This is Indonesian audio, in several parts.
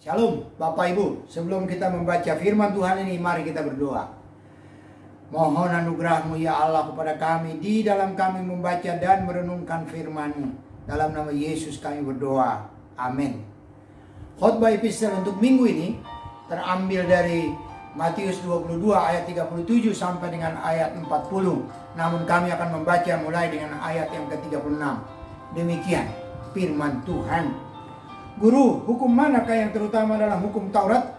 Shalom Bapak Ibu, sebelum kita membaca firman Tuhan ini, mari kita berdoa. Mohon anugerah-Mu ya Allah kepada kami, di dalam kami membaca dan merenungkan firman-Mu. Dalam nama Yesus kami berdoa, amin. Khotbah epistel untuk minggu ini terambil dari Matius 22 ayat 37 sampai dengan ayat 40. Namun kami akan membaca mulai dengan ayat yang ke-36. Demikian firman Tuhan. Guru, hukum manakah yang terutama dalam hukum Taurat?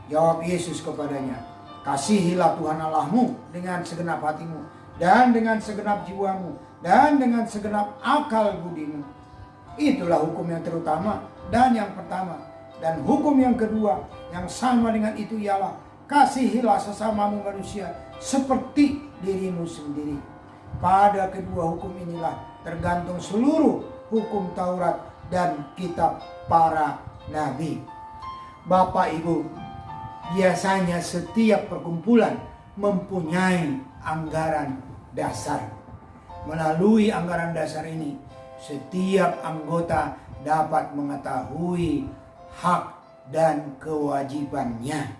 Jawab Yesus kepadanya, kasihilah Tuhan Allahmu dengan segenap hatimu, dan dengan segenap jiwamu, dan dengan segenap akal budimu. Itulah hukum yang terutama dan yang pertama. Dan hukum yang kedua yang sama dengan itu ialah, kasihilah sesamamu manusia seperti dirimu sendiri. Pada kedua hukum inilah tergantung seluruh hukum Taurat dan kitab para nabi. Bapak Ibu, biasanya setiap perkumpulan mempunyai anggaran dasar. Melalui anggaran dasar ini, setiap anggota dapat mengetahui hak dan kewajibannya.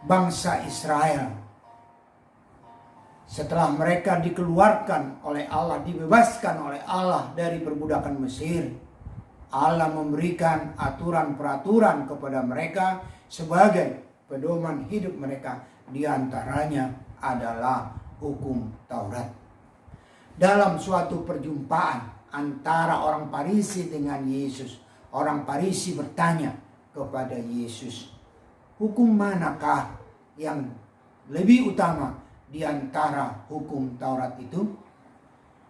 Bangsa Israel, setelah mereka dikeluarkan oleh Allah, dibebaskan oleh Allah dari perbudakan Mesir, Allah memberikan aturan-peraturan kepada mereka sebagai pedoman hidup mereka. Di antaranya adalah hukum Taurat. Dalam suatu perjumpaan antara orang Farisi dengan Yesus, orang Farisi bertanya kepada Yesus, hukum manakah yang lebih utama di antara hukum Taurat itu?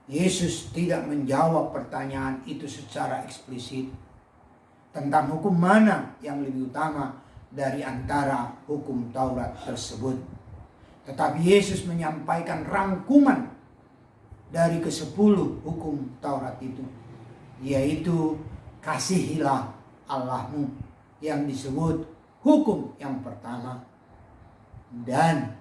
Yesus tidak menjawab pertanyaan itu secara eksplisit tentang hukum mana yang lebih utama dari antara hukum Taurat tersebut. Tetapi Yesus menyampaikan rangkuman dari ke-10 hukum Taurat itu, yaitu kasihilah Allahmu, yang disebut hukum yang pertama, dan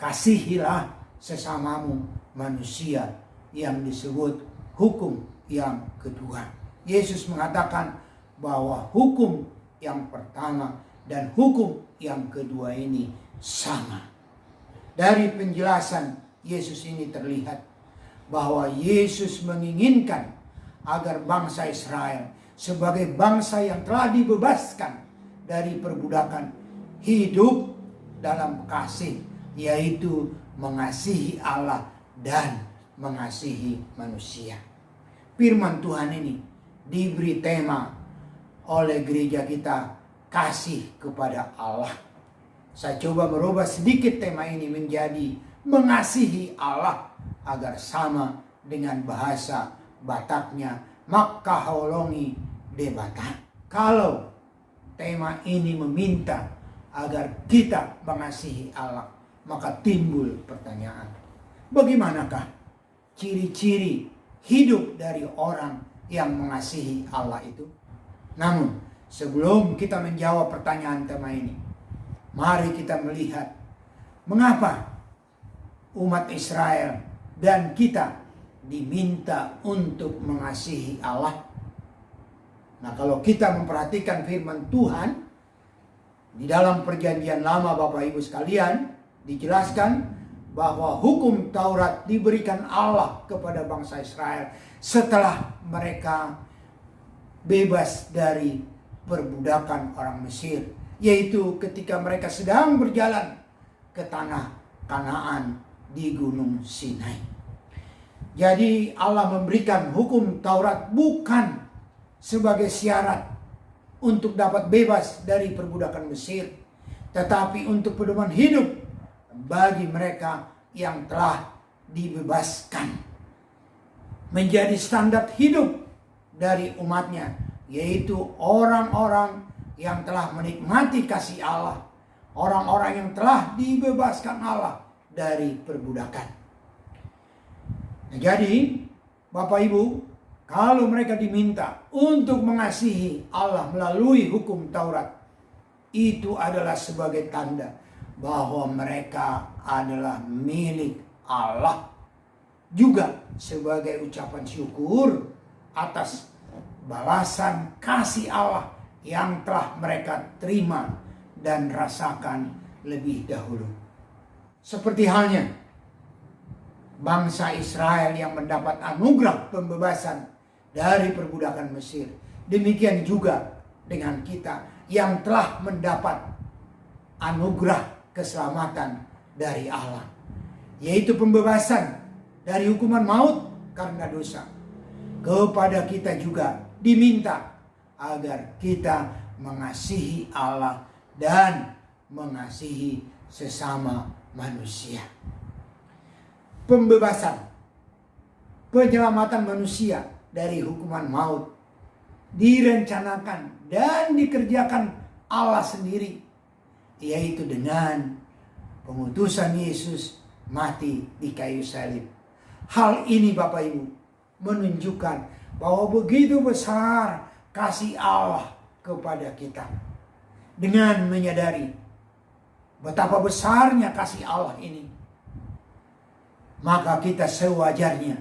kasihilah sesamamu manusia, yang disebut hukum yang kedua. Yesus mengatakan bahwa hukum yang pertama dan hukum yang kedua ini sama. Dari penjelasan Yesus ini terlihat bahwa Yesus menginginkan agar bangsa Israel sebagai bangsa yang telah dibebaskan dari perbudakan hidup dalam kasih, yaitu mengasihi Allah dan mengasihi manusia. Firman Tuhan ini diberi tema oleh gereja kita, kasih kepada Allah. Saya coba merubah sedikit tema ini menjadi mengasihi Allah, agar sama dengan bahasa Bataknya, makaholongi debata. Kalau tema ini meminta agar kita mengasihi Allah, maka timbul pertanyaan, bagaimanakah ciri-ciri hidup dari orang yang mengasihi Allah itu? Namun sebelum kita menjawab pertanyaan tema ini, mari kita melihat mengapa umat Israel dan kita diminta untuk mengasihi Allah. Nah, kalau kita memperhatikan firman Tuhan di dalam perjanjian lama, Bapak Ibu sekalian, dijelaskan bahwa hukum Taurat diberikan Allah kepada bangsa Israel setelah mereka bebas dari perbudakan orang Mesir, yaitu ketika mereka sedang berjalan ke tanah Kanaan di Gunung Sinai. Jadi Allah memberikan hukum Taurat bukan sebagai syarat untuk dapat bebas dari perbudakan Mesir, tetapi untuk pedoman hidup bagi mereka yang telah dibebaskan, menjadi standar hidup dari umatnya, yaitu orang-orang yang telah menikmati kasih Allah, orang-orang yang telah dibebaskan Allah dari perbudakan. Nah, jadi Bapak Ibu, kalau mereka diminta untuk mengasihi Allah melalui hukum Taurat, itu adalah sebagai tanda bahwa mereka adalah milik Allah, juga sebagai ucapan syukur atas balasan kasih Allah yang telah mereka terima dan rasakan lebih dahulu. Seperti halnya bangsa Israel yang mendapat anugerah pembebasan dari perbudakan Mesir. Demikian juga dengan kita yang telah mendapat anugerah keselamatan dari Allah, yaitu pembebasan dari hukuman maut karena dosa. Kepada kita juga diminta agar kita mengasihi Allah dan mengasihi sesama manusia. Pembebasan, penyelamatan manusia dari hukuman maut direncanakan dan dikerjakan Allah sendiri, yaitu dengan pengutusan Yesus mati di kayu salib. Hal ini Bapak Ibu menunjukkan bahwa begitu besar kasih Allah kepada kita. Dengan menyadari betapa besarnya kasih Allah ini, maka kita sewajarnya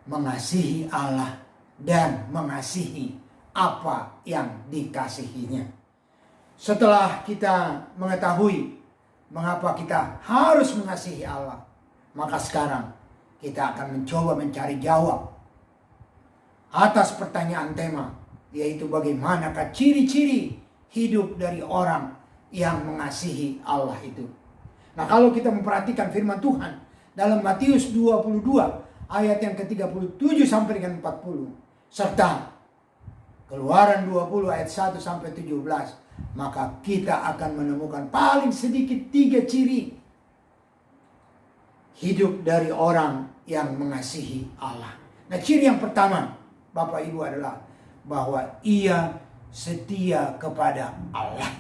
mengasihi Allah dan mengasihi apa yang dikasihinya. Setelah kita mengetahui mengapa kita harus mengasihi Allah, maka sekarang kita akan mencoba mencari jawab atas pertanyaan tema, yaitu bagaimanakah ciri-ciri hidup dari orang yang mengasihi Allah itu. Nah, kalau kita memperhatikan firman Tuhan dalam Matius 22 ayat yang ke-37 sampai dengan 40, serta Keluaran 20 ayat 1 sampai 17, maka kita akan menemukan paling sedikit 3 ciri hidup dari orang yang mengasihi Allah. Nah, ciri yang pertama Bapak Ibu adalah bahwa ia setia kepada Allah.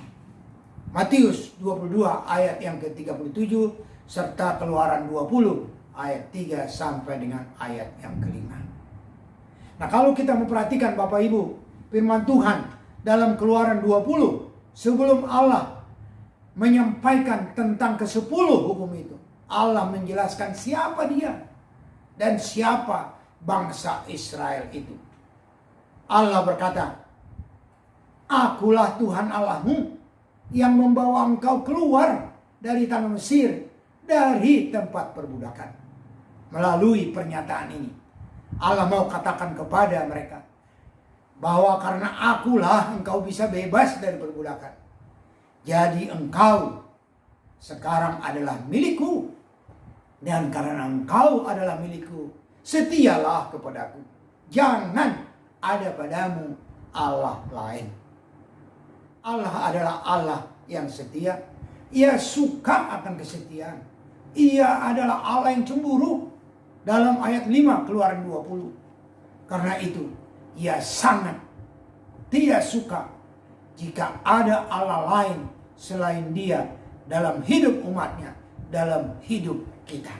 Matius 22 ayat yang ke-37 serta Keluaran 20 ayat 3 sampai dengan ayat yang ke-5. Nah, kalau kita memperhatikan Bapak Ibu firman Tuhan dalam Keluaran 20, sebelum Allah menyampaikan tentang ke-10 hukum itu, Allah menjelaskan siapa dia dan siapa bangsa Israel itu. Allah berkata, "Akulah Tuhan Allahmu yang membawa engkau keluar dari tanah Mesir, dari tempat perbudakan." Melalui pernyataan ini, Allah mau katakan kepada mereka bahwa karena akulah engkau bisa bebas dari perbudakan. Jadi engkau sekarang adalah milikku. Dan karena engkau adalah milikku, setialah kepadaku. Jangan ada padamu Allah lain. Allah adalah Allah yang setia. Ia suka akan kesetiaan. Ia adalah Allah yang cemburu. Dalam ayat 5 Keluaran 20. Karena itu ia sangat tidak suka jika ada Allah lain selain dia dalam hidup umatnya, dalam hidup kita.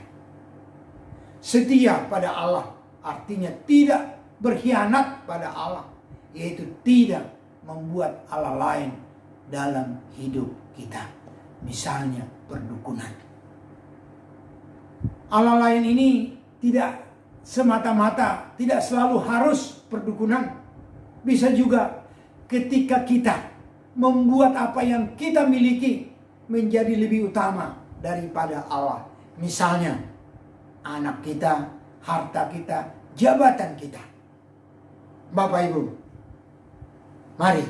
Setia pada Allah artinya tidak berkhianat pada Allah, yaitu tidak membuat Allah lain dalam hidup kita. Misalnya perdukunan. Allah lain ini tidak semata-mata, tidak selalu harus perdukunan. Bisa juga ketika kita membuat apa yang kita miliki menjadi lebih utama daripada Allah. Misalnya anak kita, harta kita, jabatan kita. Bapak Ibu, mari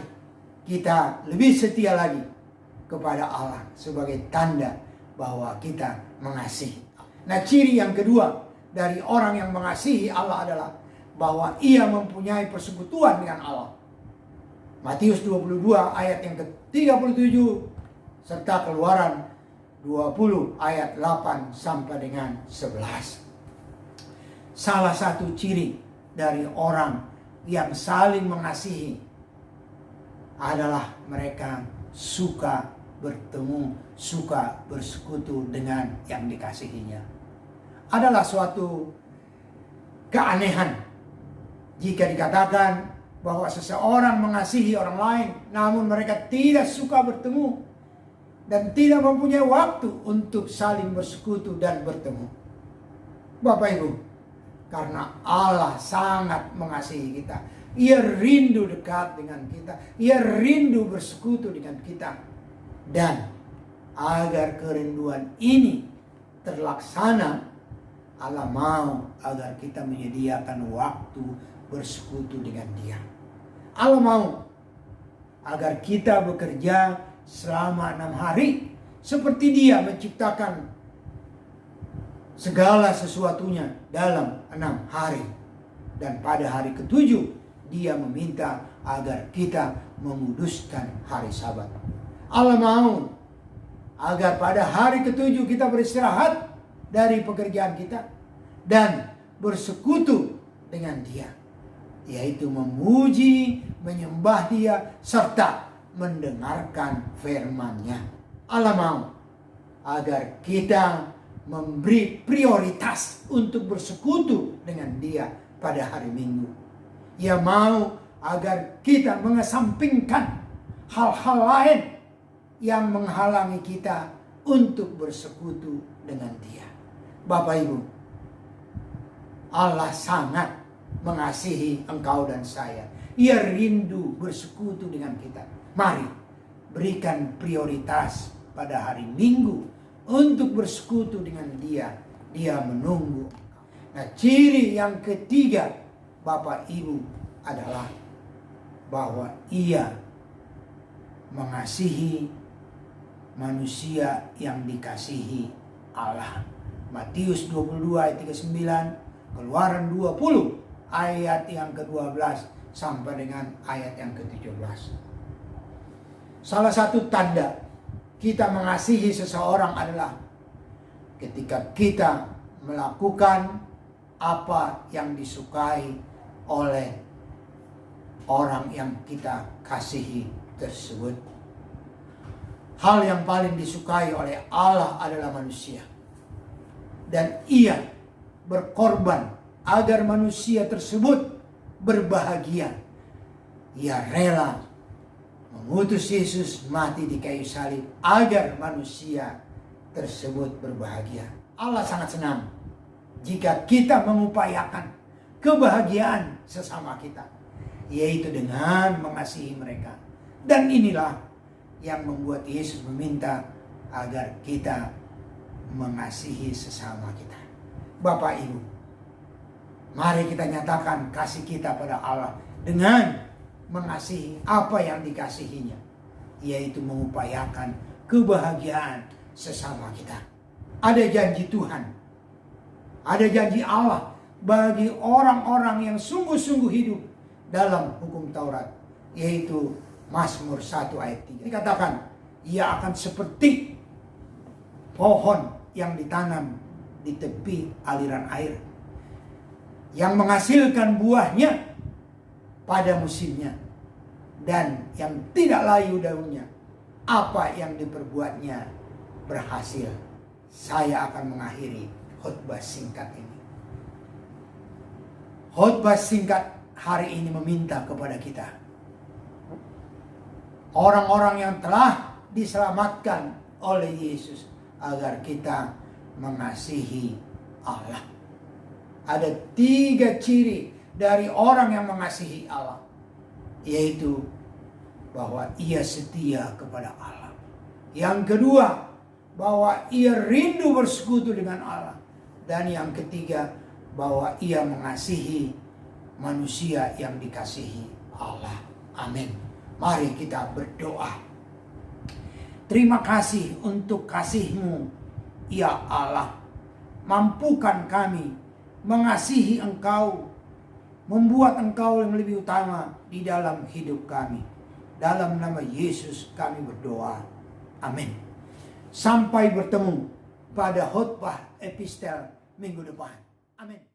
kita lebih setia lagi kepada Allah sebagai tanda bahwa kita mengasihi. Nah, ciri yang kedua dari orang yang mengasihi Allah adalah bahwa ia mempunyai persekutuan dengan Allah. Matius 22 ayat yang ke-37 serta Keluaran 20 ayat 8 sampai dengan 11. Salah satu ciri dari orang yang saling mengasihi adalah mereka suka bertemu, suka bersekutu dengan yang dikasihinya. Adalah suatu keanehan jika dikatakan bahwa seseorang mengasihi orang lain namun mereka tidak suka bertemu dan tidak mempunyai waktu untuk saling bersekutu dan bertemu. Bapak Ibu, Karena Allah sangat mengasihi kita. Ia rindu dekat dengan kita. Ia rindu bersekutu dengan kita. Dan agar kerinduan ini terlaksana, Allah mau agar kita menyediakan waktu bersekutu dengan Dia. Allah mau agar kita bekerja selama 6 hari. Seperti Dia menciptakan segala sesuatunya dalam 6 hari. Dan pada hari ke-7 Dia meminta agar kita menguduskan hari Sabat. Allah mau agar pada hari ke-7 kita beristirahat dari pekerjaan kita dan bersekutu dengan Dia, yaitu memuji, menyembah Dia, serta mendengarkan firman-Nya. Allah mau agar kita memberi prioritas untuk bersekutu dengan Dia pada hari Minggu. Ia mau agar kita mengesampingkan hal-hal lain yang menghalangi kita untuk bersekutu dengan Dia. Bapak Ibu, Allah sangat mengasihi engkau dan saya. Ia rindu bersekutu dengan kita. Mari berikan prioritas pada hari Minggu untuk bersekutu dengan Dia. Dia menunggu. Nah, ciri yang ketiga Bapak Ibu adalah bahwa Ia mengasihi manusia yang dikasihi Allah. Matius 22 ayat 39, Keluaran 20 ayat yang ke-12 sampai dengan ayat yang ke-17. Salah satu tanda kita mengasihi seseorang adalah ketika kita melakukan apa yang disukai oleh orang yang kita kasihi tersebut. Hal yang paling disukai oleh Allah adalah manusia. Dan Ia berkorban agar manusia tersebut berbahagia. Ia rela mengutus Yesus mati di kayu salib agar manusia tersebut berbahagia. Allah sangat senang jika kita mengupayakan kebahagiaan sesama kita, yaitu dengan mengasihi mereka. Dan inilah yang membuat Yesus meminta agar kita mengasihi sesama kita. Bapak Ibu, mari kita nyatakan kasih kita pada Allah dengan mengasihi apa yang dikasihinya, yaitu mengupayakan kebahagiaan sesama kita. Ada janji Tuhan, ada janji Allah bagi orang-orang yang sungguh-sungguh hidup dalam hukum Taurat, yaitu Mazmur 1 ayat 3. Dikatakan, ia akan seperti pohon yang ditanam di tepi aliran air, yang menghasilkan buahnya pada musimnya, dan yang tidak layu daunnya. Apa yang diperbuatnya berhasil. Saya akan mengakhiri khotbah singkat ini. Khotbah singkat hari ini meminta kepada kita, orang-orang yang telah diselamatkan oleh Yesus, agar kita mengasihi Allah. Ada 3 ciri dari orang yang mengasihi Allah, yaitu bahwa ia setia kepada Allah. Yang kedua, bahwa ia rindu bersekutu dengan Allah. Dan yang ketiga, bahwa ia mengasihi manusia yang dikasihi Allah. Amin. Mari kita berdoa. Terima kasih untuk kasih-Mu, ya Allah. Mampukan kami mengasihi Engkau, membuat Engkau yang lebih utama di dalam hidup kami. Dalam nama Yesus kami berdoa. Amin. Sampai bertemu pada khotbah epistel minggu depan. Amin.